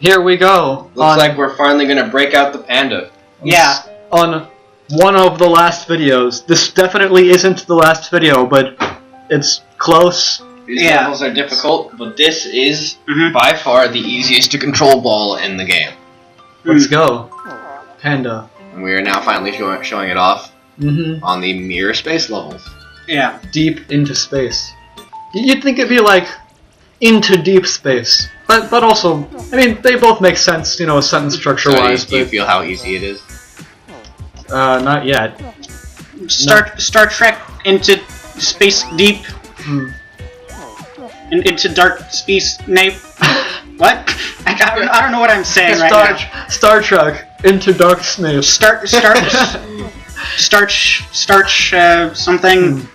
Here we go. Looks like we're finally gonna break out the panda. Yeah. On one of the last videos. This definitely isn't the last video, but it's close. These levels are difficult, but this is by far the easiest to control ball in the game. Let's go. Panda. And we are now finally showing it off on the mirror space levels. Yeah. Deep into space. You'd think it'd be like into deep space. But also, I mean, they both make sense, you know, sentence structure-wise. Do you feel how easy it is? Not yet. Star Trek into space deep. Into dark space nape. What? I don't know what I'm saying right now. Star Trek into dark Snape. Starch something.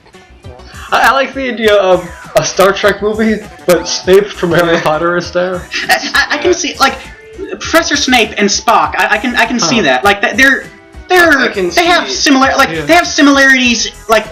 I like the idea of a Star Trek movie, but Snape from Harry Potter is there. I can see, like, Professor Snape and Spock. I can see that. Like they have similarities. Like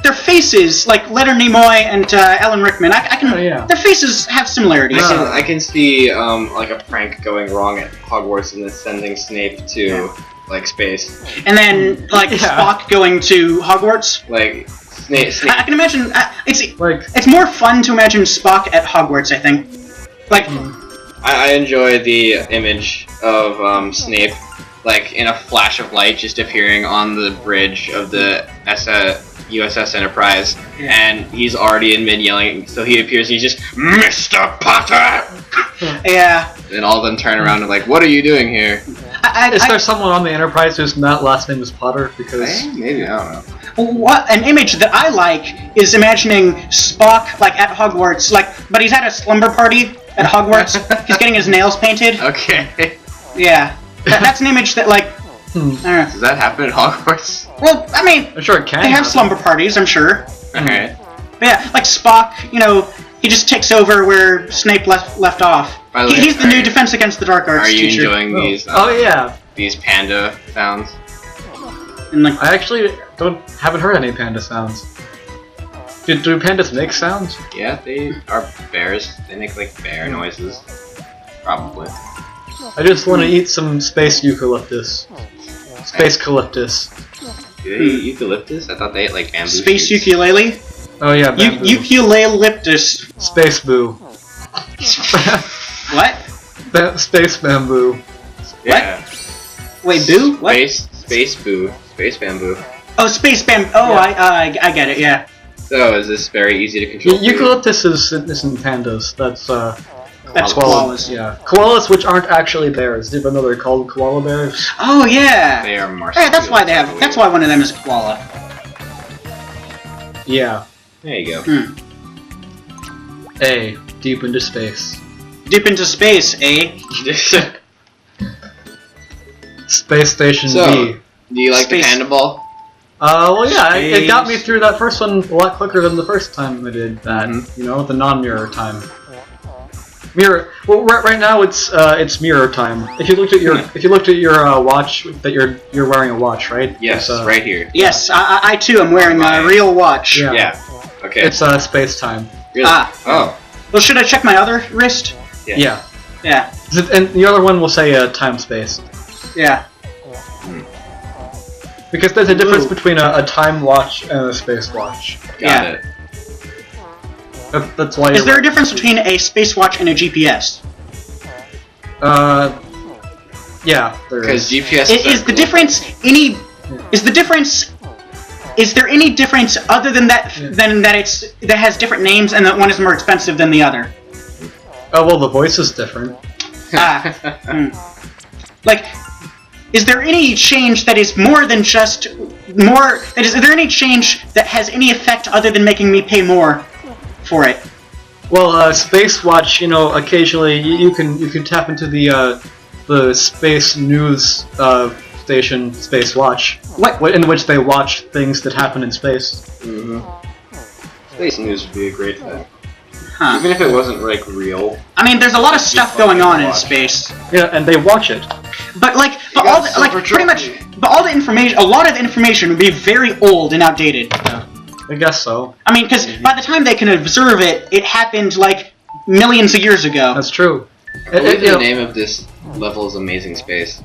their faces, like Leonard Nimoy and Alan Rickman. Their faces have similarities. I can see like a prank going wrong at Hogwarts and then sending Snape to like space. And then like Spock going to Hogwarts. Like Snape. I can imagine. It's more fun to imagine Spock at Hogwarts. I think. Like. I enjoy the image of Snape, like in a flash of light, just appearing on the bridge of the USS Enterprise, and he's already in mid yelling. So he appears, and he's just Mr. Potter. Yeah. And all of them turn around and like, what are you doing here? Is there someone on the Enterprise whose last name is Potter? Because maybe, I don't know. What an image that I like is imagining Spock like at Hogwarts, but he's at a slumber party at Hogwarts. He's getting his nails painted. Okay. Yeah, that's an image that Does that happen at Hogwarts? Well, I mean, I'm sure it can. They have slumber parties, I'm sure. Okay. But yeah, like Spock, you know, he just takes over where Snape left off. By the way, he's the new Defense Against the Dark Arts teacher. Are you enjoying these? These panda sounds. And I actually haven't heard any panda sounds. Do pandas make sounds? Yeah, they are bears. They make like bear noises. Probably. I just want to eat some space eucalyptus. Space calyptus. Do they eat eucalyptus? I thought they ate like bamboo. Space ukulele? Oh yeah, bamboo. Ukulele-lyptus. Space boo. What? Space bamboo. Yeah. What? Wait, boo? What? Space boo. Space bamboo. Oh, space bamboo. Oh, yeah. I get it, yeah. So, is this very easy to control? Eucalyptus isn't pandas. That's koalas. Yeah. Koalas, which aren't actually bears. Do you know they're called koala bears? Oh, yeah. They are marsupials. Yeah, that's why one of them is a koala. Yeah. There you go. A. Deep into space. Deep into space, eh? Space Station B. B. Do you like the panda ball? Well, yeah, it got me through that first one a lot quicker than the first time I did that. You know, the non-mirror time. Mirror. Well, right now it's mirror time. If you looked at your watch, that you're wearing a watch, right? Yes, right here. Yes, I too am wearing a real watch. Yeah. Okay. It's space time. Really? Oh. Well, should I check my other wrist? Yeah. Yeah. And the other one will say time space. Yeah. Because there's a difference between a time watch and a space watch. Got it. That's why. Is there a difference between a space watch and a GPS? Yeah, there is. Because GPS is the difference any? Is the difference? Is there any difference other than that? Than that that has different names and that one is more expensive than the other? Oh well, the voice is different. Like. Is there any change that is more than just more? Is there any change that has any effect other than making me pay more for it? Well, Space Watch, you know, occasionally you can tap into the space news station Space Watch, in which they watch things that happen in space. Space news would be a great thing. Even if it wasn't like real. I mean, there's a lot of stuff going on in space. Yeah, and they watch it. But all the information, a lot of the information would be very old and outdated. Yeah, I guess so. I mean, because by the time they can observe it, it happened like millions of years ago. That's true. I believe the name of this level is Amazing Space.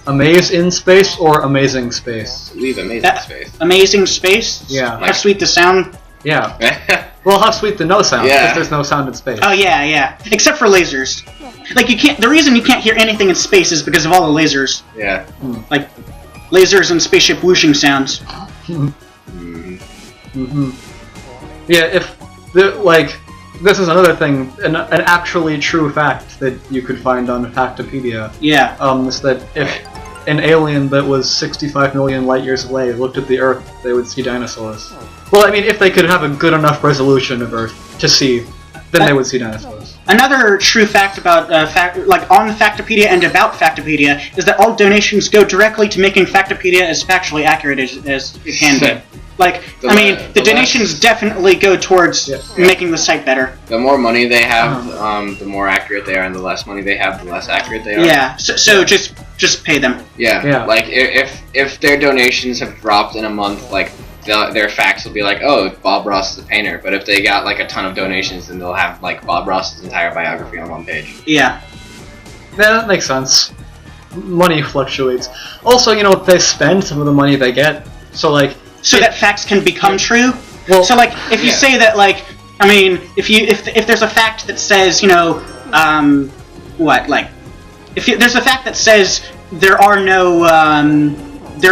Amaze in space or Amazing Space? I believe Amazing Space. Amazing Space? Yeah. How sweet the sound? Yeah. Well, how sweet the no sound, because there's no sound in space. Oh, yeah. Except for lasers. Like, you can't. The reason you can't hear anything in space is because of all the lasers. Yeah. Like, lasers and spaceship whooshing sounds. Yeah, if this is another thing, an actually true fact that you could find on Factopedia. Yeah. Is that if an alien that was 65 million light years away looked at the Earth, they would see dinosaurs. Well, I mean, if they could have a good enough resolution of Earth to see, then they would see dinosaurs. Another true fact about on Factopedia and about Factopedia is that all donations go directly to making Factopedia as factually accurate as it can be. Like, the donations definitely go towards making the site better. The more money they have, the more accurate they are, and the less money they have, the less accurate they are. Yeah, so just pay them. Yeah. Like, if their donations have dropped in a month, like, their facts will be like, oh, Bob Ross is a painter. But if they got, like, a ton of donations, then they'll have, like, Bob Ross's entire biography on one page. Yeah. Yeah, that makes sense. Money fluctuates. Also, they spend some of the money they get, so, like... So that facts can become true? Well, so, like, if you say that, like, if there's a fact that says, there's a fact that says there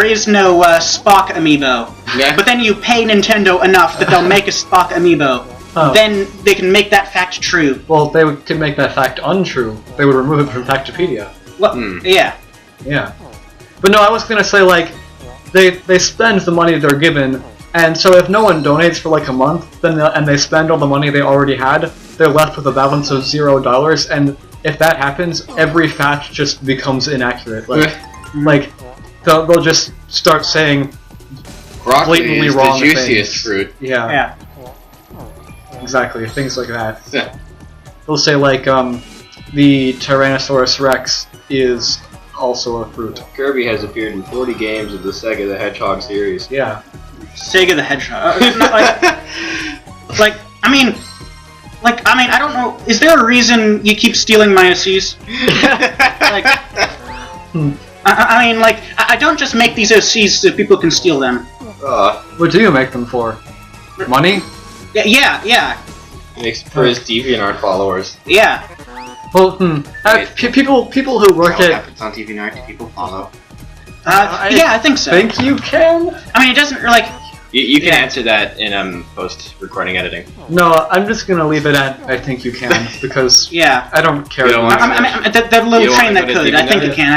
is no Spock amiibo, but then you pay Nintendo enough that they'll make a Spock amiibo, then they can make that fact true. Well, they could make that fact untrue. They would remove it from Factopedia. Well, yeah. Yeah. But no, I was gonna say, like, they spend the money they're given, and so if no one donates for like a month, and they spend all the money they already had, they're left with a balance of $0, and if that happens, every fact just becomes inaccurate. Like they'll just start saying blatantly wrong things. Broccoli is the juiciest things. fruit. Yeah. Exactly, things like that. They'll say, like, the Tyrannosaurus Rex is also a fruit. Kirby has appeared in 40 games of the Sega the Hedgehog series. Yeah. Sega the Hedgehog. I don't know. Is there a reason you keep stealing my OCs? I don't just make these OCs so people can steal them. What do you make them for? Money? Yeah. He makes for his DeviantArt followers. Yeah. Well, people who work at... happens on DeviantArt, do people follow? Yeah, I think so. Think you can? I mean, it doesn't, like... You can answer that in post-recording editing. No, I'm just gonna leave it at I think you can, because I don't care. That little train that could. I think it can.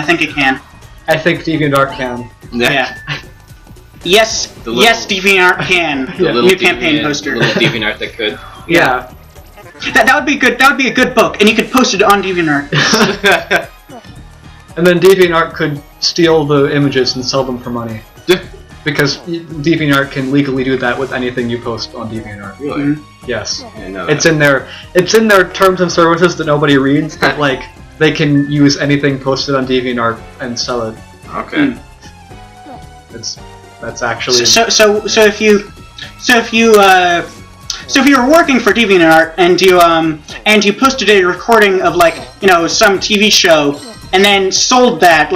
I think DeviantArt can. Yeah. Yes, DeviantArt can. New campaign poster. The little DeviantArt that could. Yeah. That would be good. That would be a good book, and you could post it on DeviantArt. And then DeviantArt could steal the images and sell them for money. Because DeviantArt can legally do that with anything you post on DeviantArt. Really? Yes. It's in their terms and services that nobody reads, but like they can use anything posted on DeviantArt and sell it. Okay. That's actually so if you were working for DeviantArt and you posted a recording of some TV show and then sold that,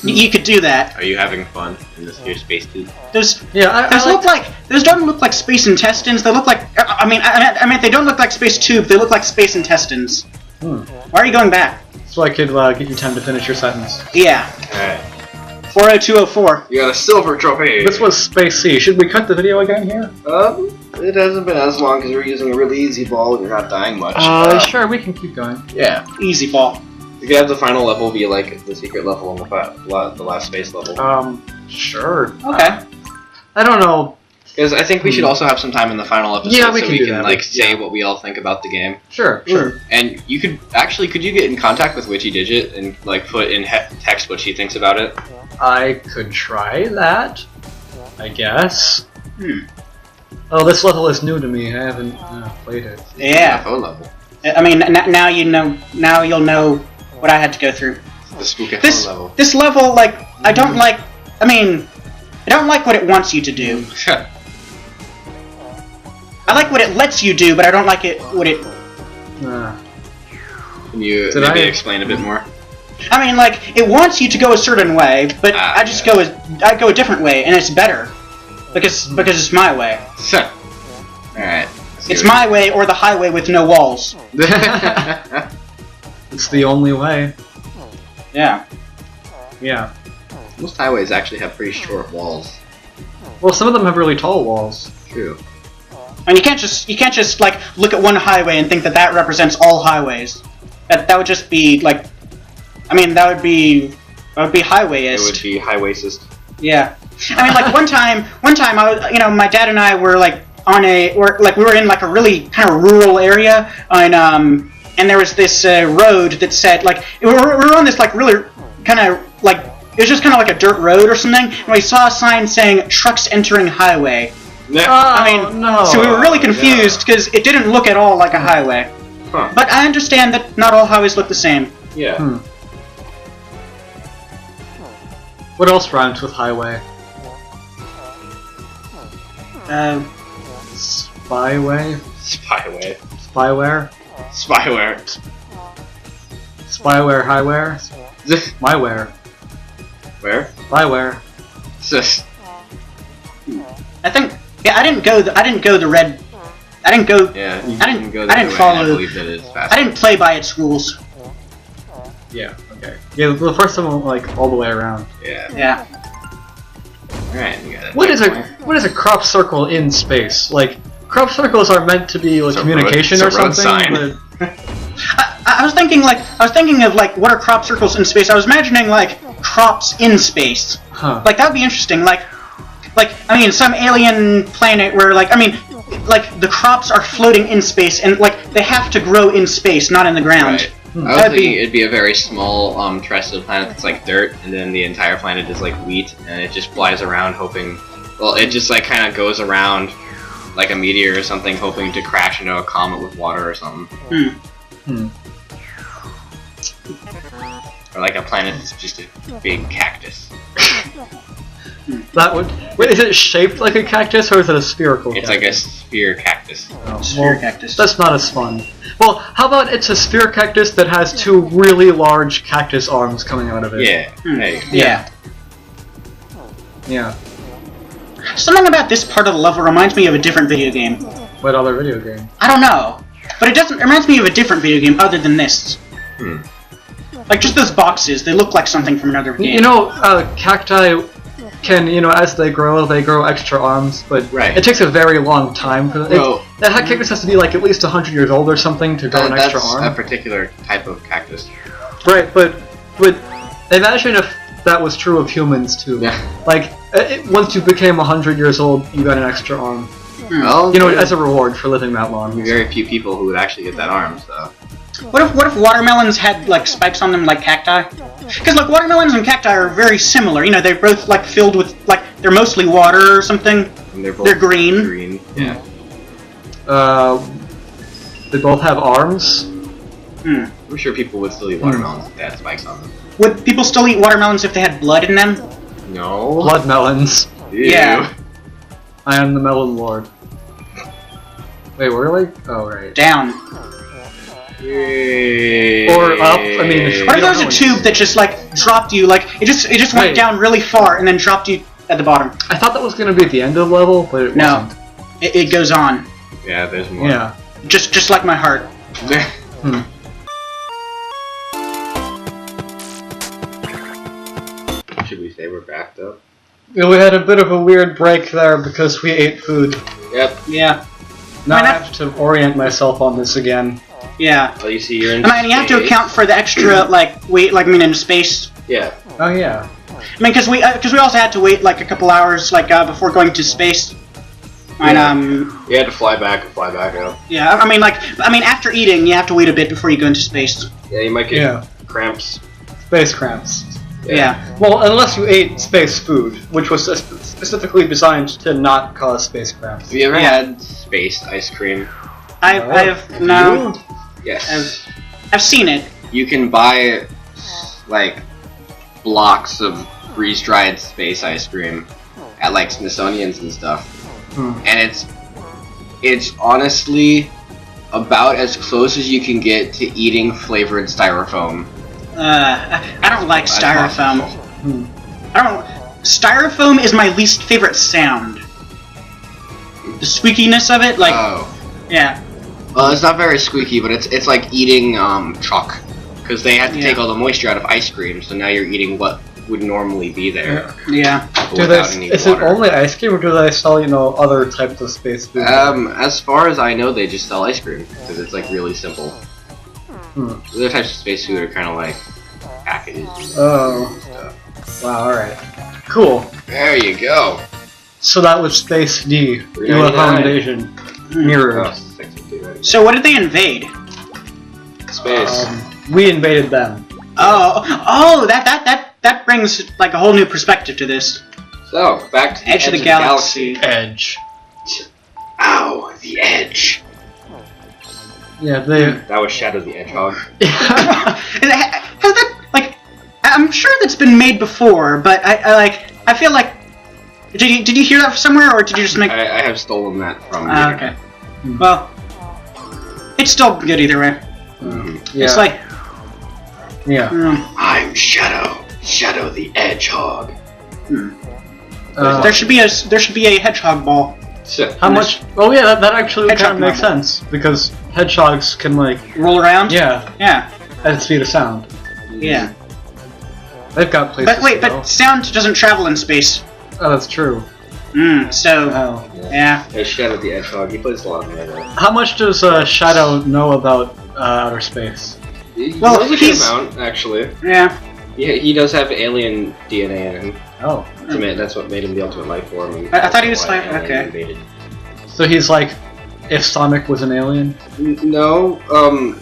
you could do that. Are you having fun in this here space tube? Those don't look like space intestines. They look like they don't look like space tube. They look like space intestines. Why are you going back? So I could give you time to finish your sentence. Yeah. Alright. 40204. You got a silver trophy. This was Space C. Should we cut the video again here? It hasn't been as long because we're using a really easy ball and you're not dying much. Sure, we can keep going. Yeah. Easy ball. You could have the final level be like the secret level and the last space level. Sure. Okay. I don't know. Because I think we should also have some time in the final episode so we can say what we all think about the game. Sure. And you could could you get in contact with Witchy Digit and put in text what she thinks about it? I could try that, I guess. Oh, this level is new to me. I haven't played it. Yeah. UFO level. I mean, now you know. Now you'll know what I had to go through. The spooky level. This level, I don't like. I don't like what it wants you to do. I like what it lets you do, but I don't like what it. The Can you maybe explain a bit more? I mean, like, it wants you to go a certain way, but I just go a different way, and it's better. Because it's my way. Alright. It's my way or the highway with no walls. It's the only way. Yeah. Yeah. Most highways actually have pretty short walls. Well, some of them have really tall walls. True. And you can't just like look at one highway and think that that represents all highways. That would just be like, I mean, that would be highwayist. It would be highwayist. Yeah. I mean, like one time I was, my dad and I were like we were in like a really kind of rural area, and there was this road that said like we were on this like really kind of like it was just kind of like a dirt road or something, and we saw a sign saying "Trucks entering highway." No. So we were really confused because it didn't look at all like a highway. Huh. But I understand that not all highways look the same. Yeah. What else rhymes with highway? Spyway? Spyway. Spyware? Spyware. Spyware, highware? Myware. Where? Spyware. Sis. I think. Yeah, I didn't go the red. I didn't go. Yeah. I didn't follow. I believe that it's fast. I didn't play by its rules. Yeah. Okay. Yeah, the first one went like all the way around. Yeah. Yeah. Alright, you got it. What is a crop circle in space? Like, crop circles are meant to be like It's a communication road or something. sign. But I was thinking of like what are crop circles in space? I was imagining like crops in space. Huh. Like that would be interesting. Like I mean, some alien planet where like the crops are floating in space and like they have to grow in space, not in the ground. Right. I was thinking it'd be a very small terrestrial planet that's like dirt, and then the entire planet is like wheat, and it just flies around hoping. Well, it just like kind of goes around like a meteor or something, hoping to crash into a comet with water or something. Or like a planet that's just a big cactus. That would. Wait, is it shaped like a cactus or is it a spherical? It's cactus? like a sphere cactus. Oh, Sphere cactus. That's not as fun. Well, how about it's a sphere cactus that has two really large cactus arms coming out of it? Yeah. Hey. Yeah. Yeah. Something about this part of the level reminds me of a different video game. What other video game? I don't know, but it reminds me of a different video game other than this. Like just those boxes, they look like something from another game. You know, cacti can, as they grow extra arms, but it takes a very long time for them. That cactus has to be like at least 100 years old or something to grow an extra arm. That's a particular type of cactus. Right, but imagine if that was true of humans too. Yeah. Like, once you became 100 years old, you got an extra arm. Well, as a reward for living that long. Very few people who would actually get that arm, so. What if watermelons had like spikes on them like cacti? Because like watermelons and cacti are very similar. They're both like filled with like they're mostly water or something. And they're green. Green. Yeah. They both have arms. I'm sure people would still eat watermelons if they had spikes on them. Would people still eat watermelons if they had blood in them? No. Blood melons. Ew. Yeah. I am the melon lord. Wait, really? Oh, right. Down. Or up. I mean, what if there was a tube that just like dropped you, like it just went down really far and then dropped you at the bottom? I thought that was going to be at the end of the level, but it wasn't. It goes on. Yeah, there's more. Yeah. Just like my heart. Should we say we're back though? Yeah, we had a bit of a weird break there because we ate food. Yep. Yeah. Now I have to orient myself on this again. Yeah. Oh, you see, you're in I mean, you have to account for the extra, like, wait, like, I mean, in space. Yeah. Oh, yeah. I mean, because we also had to wait, like, a couple hours, like, before going to space. And, You had to fly back and fly back up. yeah, I mean, after eating, you have to wait a bit before you go into space. Yeah, you might get cramps. Space cramps. Yeah. Well, unless you ate space food, which was specifically designed to not cause space cramps. Have you ever had space ice cream? I've no. Yes. I've seen it. You can buy, like, blocks of freeze-dried space ice cream at, like, Smithsonian's and stuff. And it's honestly about as close as you can get to eating flavored styrofoam. I don't like styrofoam. Styrofoam is my least favorite sound. The squeakiness of it, like. Oh. Yeah. Well, it's not very squeaky, but it's like eating chalk, because they have to take all the moisture out of ice cream. So now you're eating what would normally be there. Yeah. Is it only ice cream, or do they sell other types of space food? As far as I know, they just sell ice cream because it's like really simple. Other types of space food are kind of like packages. Oh. Wow. All right. Cool. There you go. So that was Space D. UFO invasion. Mirror. So what did they invade? Space. We invaded them. Oh, that brings like a whole new perspective to this. So back to the edge of the galaxy. Edge. Ow, the edge. Yeah, That was Shadow the Hedgehog. Has that like? I'm sure that's been made before, but I feel like. Did you hear that somewhere, or did you just make? I have stolen that from. Okay. Well, it's still good either way. Yeah. It's like. Yeah. I'm Shadow the Hedgehog. There should be a hedgehog ball. How much? Oh yeah, that actually kind of makes sense because hedgehogs can like roll around. Yeah. Yeah. At the speed of sound. Yeah. They've got places. But wait, but sound doesn't travel in space. Oh, that's true. So. Oh. Yeah. There's Shadow the Hedgehog. He plays a lot of Mania. How much does Shadow know about outer space? Well, he's a good amount, actually. Yeah. He does have alien DNA in him. Oh. That's what made him the ultimate life form. And I thought he was like okay. Invaded. So he's like, if Sonic was an alien? No,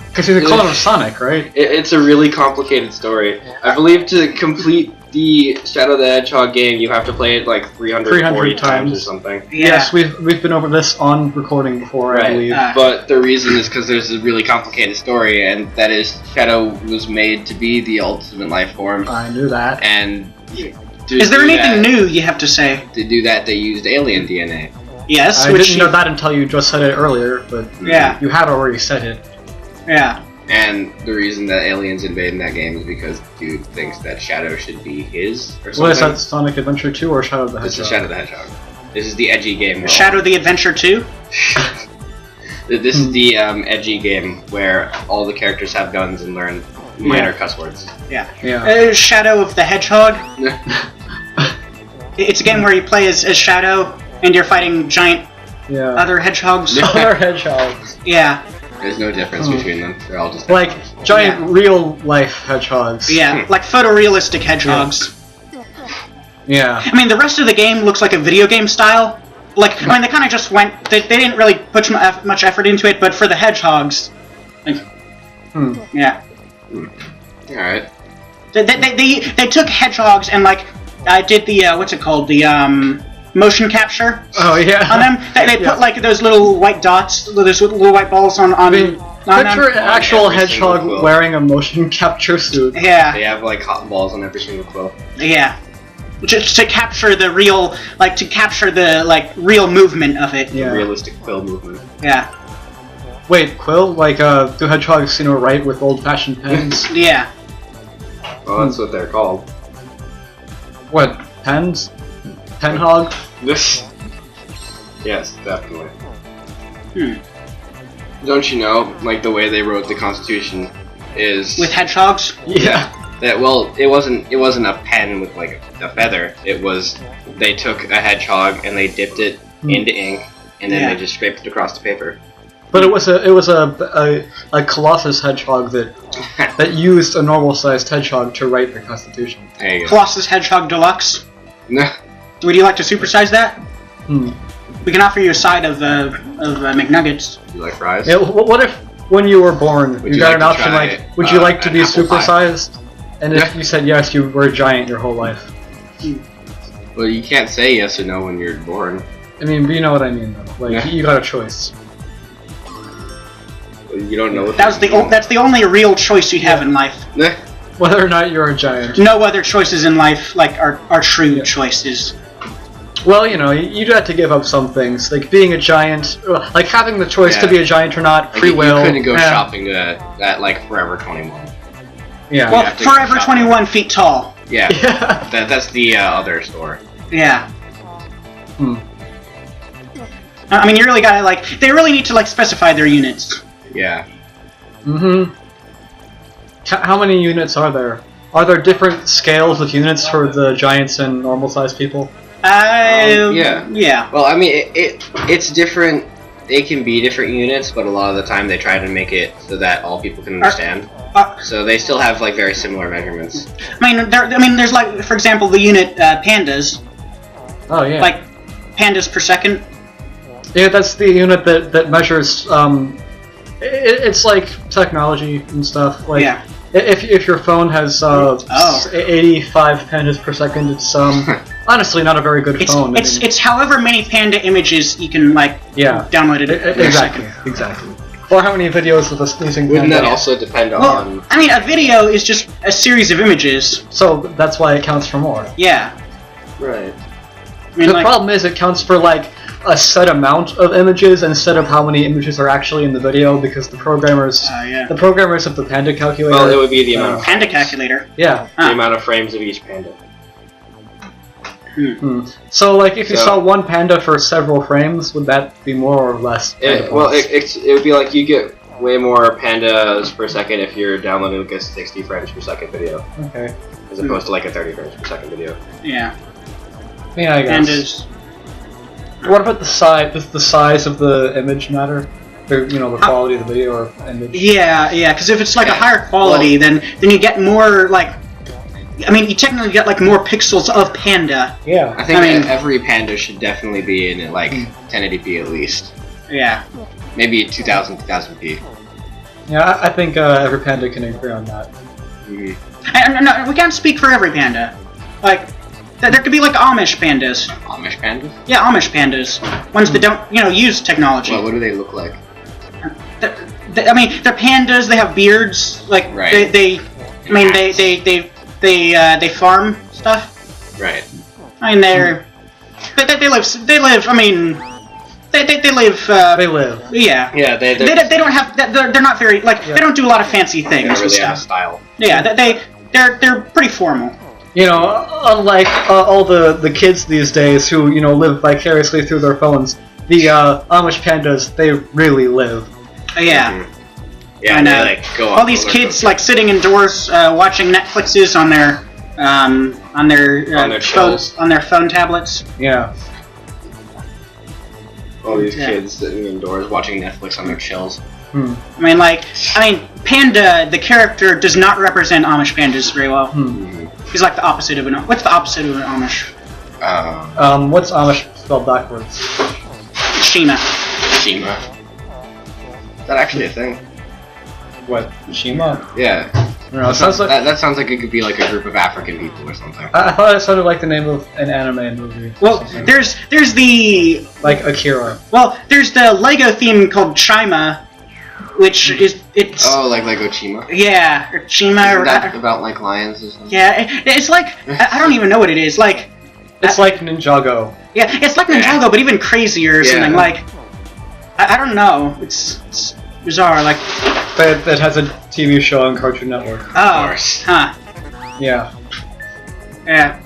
because he's a clone of Sonic, right? It's a really complicated story. I believe to complete the Shadow the Hedgehog game, you have to play it like 340 times or something. Yeah. Yes, we've been over this on recording before, I believe. But the reason is because there's a really complicated story, and that is Shadow was made to be the ultimate life form. I knew that. And is there anything new you have to say? To do that, they used alien DNA. Yes, I didn't know that until you just said it earlier, but yeah, you had already said it. Yeah. And the reason that aliens invade in that game is because dude thinks that Shadow should be his or something. What is that, Sonic Adventure 2 or Shadow the Hedgehog? This is Shadow the Hedgehog. This is the edgy game. Shadow the Adventure 2? This is the edgy game where all the characters have guns and learn minor cuss words. Yeah. Shadow of the Hedgehog. It's a game where you play as Shadow and you're fighting giant other hedgehogs. Other hedgehogs. Yeah. There's no difference between them. They're all just like giant real-life hedgehogs. Yeah, like photorealistic hedgehogs. Yeah. I mean, the rest of the game looks like a video game style. Like, I mean, they kind of just went. They didn't really put much effort into it, but for the hedgehogs, like, yeah. All right. They took hedgehogs and like did the what's it called, the motion capture. Oh yeah. On them, they put like those little white dots, those little white balls on them. Picture an actual hedgehog wearing a motion capture suit. Yeah. They have like cotton balls on every single quill. Yeah. Just to capture the real, real movement of it. Yeah. The realistic quill movement. Yeah. Wait, quill? Like, do hedgehogs, write with old-fashioned pens? Yeah. Well, that's what they're called. What? Pens? Penhog? Yes, definitely. Don't you know, like, the way they wrote the Constitution is... With hedgehogs? Yeah. That, well, it wasn't a pen with, like, a feather. It was... They took a hedgehog and they dipped it into ink, and then they just scraped it across the paper. But it was a Colossus hedgehog that used a normal-sized hedgehog to write the Constitution. There you go. Colossus Hedgehog Deluxe? No. Would you like to supersize that? We can offer you a side of McNuggets. You like fries? Yeah, what if, when you were born, you got an option like, would you like to be supersized? And if you said yes, you were a giant your whole life. Well, you can't say yes or no when you're born. I mean, but you know what I mean, though. Like, you got a choice. You don't know what that's the only real choice you have in life. Whether or not you're a giant. No other choices in life are true choices. Well, you know, you'd have to give up some things, like being a giant, like having the choice to be a giant or not, free will. You couldn't go shopping at like Forever 21. Yeah. Well, Forever 21 feet tall. Yeah. That's the other store. Yeah. I mean, you really gotta, like, they really need to, like, specify their units. Yeah. How many units are there? Are there different scales of units for the giants and normal-sized people? Yeah. Yeah. Well, I mean, it's different. It can be different units, but a lot of the time they try to make it so that all people can understand. So they still have, like, very similar measurements. I mean, there's, like, for example, the unit Pandas. Oh, yeah. Like, Pandas per second. Yeah, that's the unit that measures, it's like technology and stuff. Like, if your phone has 85 pandas per second, it's honestly not a very good phone. It's however many panda images you can, like, download it exactly. Or how many videos of us using Wouldn't that also depend on... I mean, a video is just a series of images. So that's why it counts for more. Yeah. Right. I mean, the problem is it counts for, like, a set amount of images instead of how many images are actually in the video, because the programmers the programmers of the panda calculator... Well, it would be the amount of panda calculator. Yeah. The amount of frames of each panda. So, like, if you saw one panda for several frames, would that be more or less? It would be like you get way more pandas per second if you're downloading like a 60 frames per second video. Okay. As opposed to like a 30 frames per second video. Yeah. Yeah, I guess. Pandas. What about the size? Does the size of the image matter? Or, you know, the quality of the video or image? Yeah, because if it's like a higher quality, then you get more, like, I mean, you technically get, like, more pixels of panda. Yeah. I think every panda should definitely be in, like, 1080p at least. Yeah. Maybe 2000p. Yeah, I think every panda can agree on that. No, we can't speak for every panda. Like, there could be, like, Amish pandas. Amish pandas? Yeah, Amish pandas. Ones that don't, you know, use technology. Well, what do they look like? I mean, they're pandas. They have beards. Like, they farm stuff. Right. I mean, they live. I mean, they live. They live. Yeah. Yeah. They don't have. They're not very like. They don't do a lot of fancy things and really stuff. have a style. Yeah. They're pretty formal. You know, unlike all the kids these days who, you know, live vicariously through their phones, the Amish pandas, they really live. Yeah. Yeah, and they like go all these kids like sitting indoors watching Netflixes on their phone tablets. Yeah. All these kids sitting indoors watching Netflix on their chills. I mean, Panda, the character, does not represent Amish pandas very well. He's like the opposite of an. What's the opposite of an Amish? What's Amish spelled backwards? Shima. Shima. Is that actually a thing? What? Shima? Yeah. No, it sounds like that sounds like it could be like a group of African people or something. I thought it sounded like the name of an anime movie. Well, there's the like Akira. Well, there's the Lego theme called Chima, which it's like Lego Chima. Yeah, or Chima. Isn't that about like lions or something? Yeah, it's like I don't even know what it is. Like it's like Ninjago. Yeah, it's like Ninjago, but even crazier or something. Like I don't know. It's bizarre. Like that has a TV show on Cartoon Network. Oh, of course. Huh. Yeah. Yeah.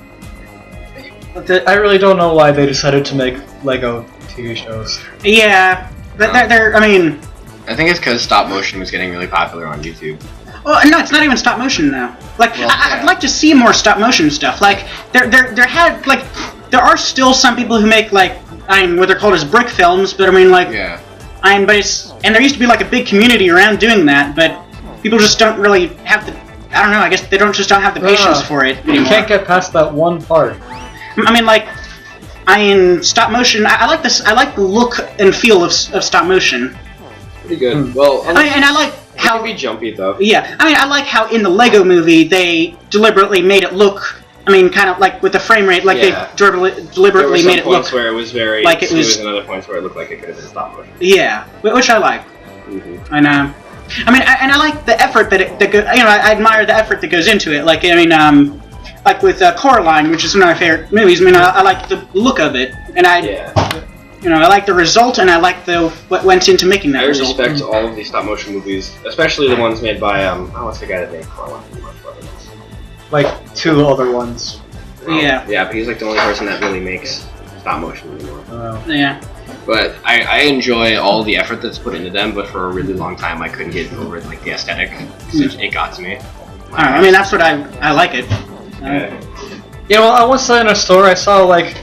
I really don't know why they decided to make Lego TV shows. Yeah. They're. I mean. I think it's because stop motion was getting really popular on YouTube. Well, no, it's not even stop motion now. Like, I'd like to see more stop motion stuff. Like, there are still some people who make what they're called as brick films, but I mean like. Yeah. And there used to be like a big community around doing that, but people just don't really have the. I don't know. I guess they don't have the patience for it anymore. You can't get past that one part. I mean, stop motion. I like this. I like the look and feel of stop motion. Pretty good. Well, and I like how it can be jumpy though. Yeah, I mean, I like how in the Lego Movie they deliberately made it look. I mean, kind of like with the frame rate, like they deliberately made it look. There were some points where it was very like it was, and other points where it looked like it could have been stop motion. Yeah, which I like. And I mean, I like the effort that I admire the effort that goes into it. Like, I mean, like with Coraline, which is one of my favorite movies. I mean, I like the look of it, and I like the result, and I like what went into making that result. I respect all of these stop motion movies, especially the ones made by what's the guy that made Coraline? Like 2 other ones. Yeah. Yeah, but he's like the only person that really makes stop motion anymore. Yeah. But I enjoy all the effort that's put into them, but for a really long time I couldn't get over like the aesthetic. It got to me. I mean, that's what I like it. Yeah, well, I once saw in a store, I saw like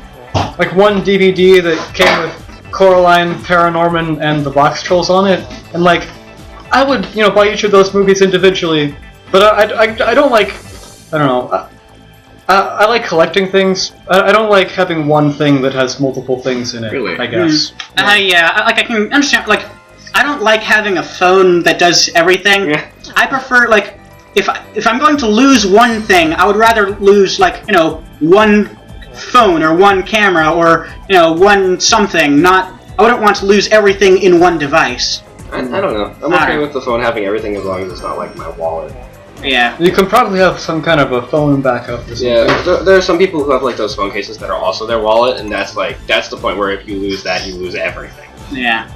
one DVD that came with Coraline, Paranorman, and the Box Trolls on it, and like, I would, buy each of those movies individually, but I don't like, I don't know, I like collecting things. I don't like having one thing that has multiple things in it, really? I guess. Yeah, I can understand, like, I don't like having a phone that does everything. Yeah. I prefer, like, if I'm going to lose one thing, I would rather lose, like, one phone or one camera or, one something, I wouldn't want to lose everything in one device. I don't know. I'm okay with the phone having everything as long as it's not like my wallet. Yeah. You can probably have some kind of a phone backup or something. Yeah, there are some people who have like those phone cases that are also their wallet, and that's the point where if you lose that, you lose everything. Yeah.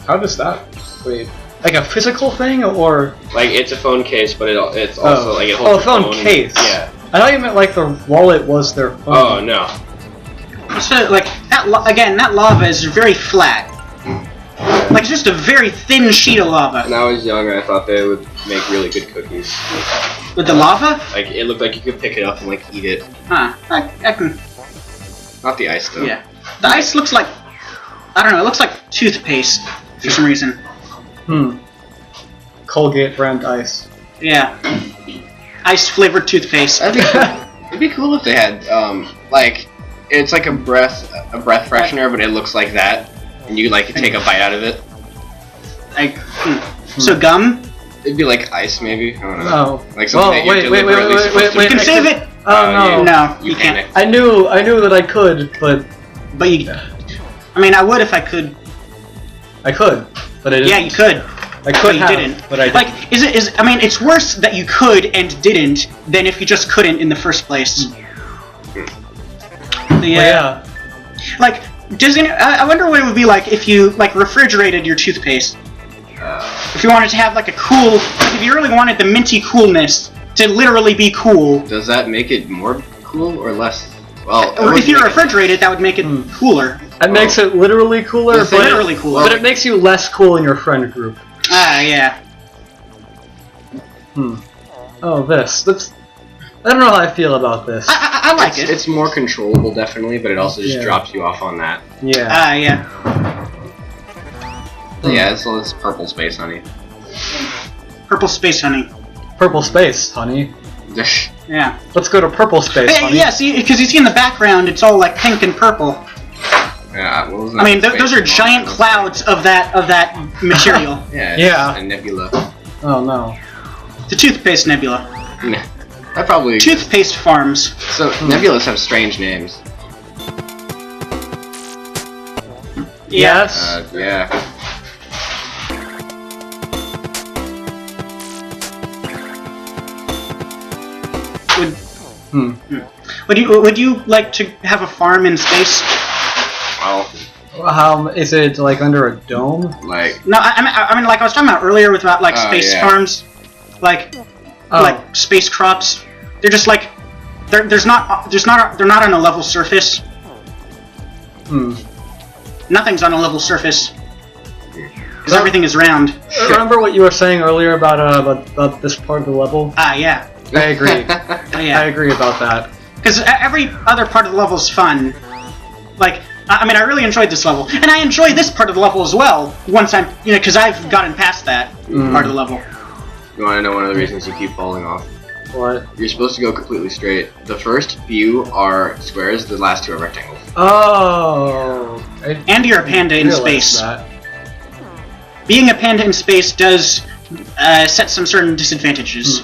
How does that? Wait, like a physical thing, or like it's a phone case, but it's also like it holds a phone case. Yeah. I thought you meant like the wallet was their phone. Oh no. So like that lava is very flat. Like it's just a very thin sheet of lava. When I was young, I thought they would make really good cookies. With the lava? Like it looked like you could pick it up and like eat it. Huh. I can. Not the ice though. Yeah. The ice looks like, I don't know. It looks like toothpaste for some reason. Colgate brand ice. Yeah. Ice flavored toothpaste. It'd be cool if they had like it's like a breath freshener, but it looks like that, and you like take a bite out of it. Like so gum. It'd be like ice, maybe. I don't know. Oh. Like something wait. You can save it. Oh no. No, you can't. I knew that I could, but you. I mean, I would if I could. I could, but I didn't. Yeah, you could. I could but have, you didn't. But I didn't. Like, I mean, it's worse that you could and didn't than if you just couldn't in the first place. Yeah. Like, I wonder what it would be like if you like refrigerated your toothpaste. If you wanted to have like a cool, like if you really wanted the minty coolness to literally be cool. Does that make it more cool or less? Well, or if you refrigerate it, that would make it cooler. It makes it literally cooler, but literally cooler. But it makes you less cool in your friend group. Ah, yeah. Oh, that's. I don't know how I feel about this. I like it. It's more controllable, definitely, but it also just drops you off on that. Yeah. Ah, yeah. Yeah, so it's purple space honey. Purple space honey. Purple space, honey. Yeah. Let's go to purple space, honey. Yeah, see, because you see in the background, it's all like pink and purple. Yeah, what was that? I mean, those are giant clouds of that material. Yeah. A nebula. Oh no. The toothpaste nebula. That probably toothpaste farms. So nebulas have strange names. Yes. Yeah. Would you like to have a farm in space? Well, is it like under a dome? Like no, I mean like I was talking about earlier about like space farms, like space crops. They're just like they're not on a level surface. Nothing's on a level surface because everything is round. Remember what you were saying earlier about this part of the level? Ah, yeah. I agree. Yeah. I agree about that. Because every other part of the level is fun. Like, I mean, I really enjoyed this level, and I enjoy this part of the level as well. Once I'm, because I've gotten past that part of the level. You want to know one of the reasons you keep falling off? What? You're supposed to go completely straight. The first few are squares, the last two are rectangles. Oh. And you're a panda in space. That. Being a panda in space does set some certain disadvantages.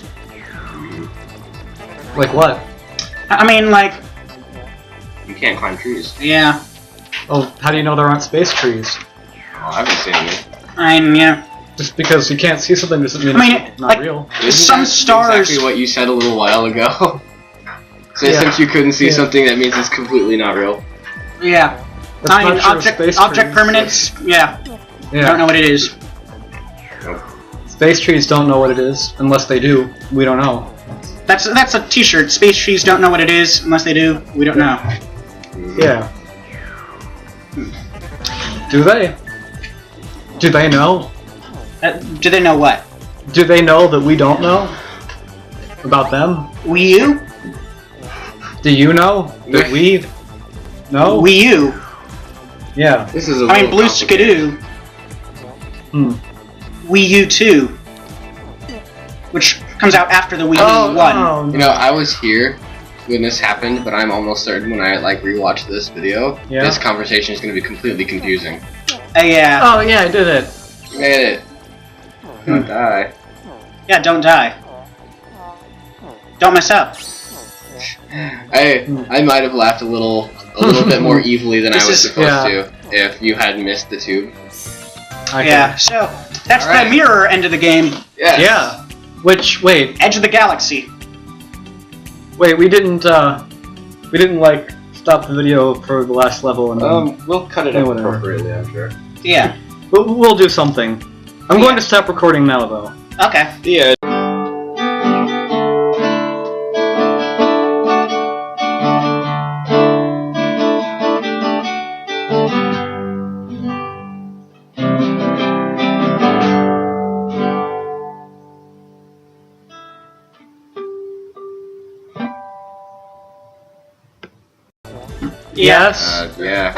Like what? I mean, like... You can't climb trees. Yeah. Oh, how do you know there aren't space trees? Oh, I haven't seen any. I mean, yeah. Just because you can't see something doesn't mean it's not real. Some stars... Exactly what you said a little while ago. So since you couldn't see something, that means it's completely not real. Yeah. That's I mean, not true of object trees. permanence. Yeah. Yeah. Don't know what it is. Space trees don't know what it is unless they do. We don't know. That's a T-shirt. Space trees don't know what it is unless they do. We don't know. Yeah. Do they? Do they know? Do they know what? Do they know that we don't know about them? Wii U? Do you know that we know? Wii U. Yeah. This is a I mean, little Blue complicated. Skidoo. Wii U 2, which comes out after the Wii U 1. You know, I was here when this happened, but I'm almost certain when I rewatch this video, this conversation is going to be completely confusing. Yeah. Oh yeah, I did it. You made it. Don't die. Yeah, don't die. Don't mess up. I might have laughed a little bit more evilly than I was supposed to if you had missed the tube. Yeah. So that's the mirror end of the game. Yes. Yeah. Which Edge of the Galaxy. wait, we didn't like stop the video for the last level and We'll cut it up appropriately, I'm sure. Yeah. we'll do something. I'm going to stop recording now though. Okay. Yeah. Yes. Yeah.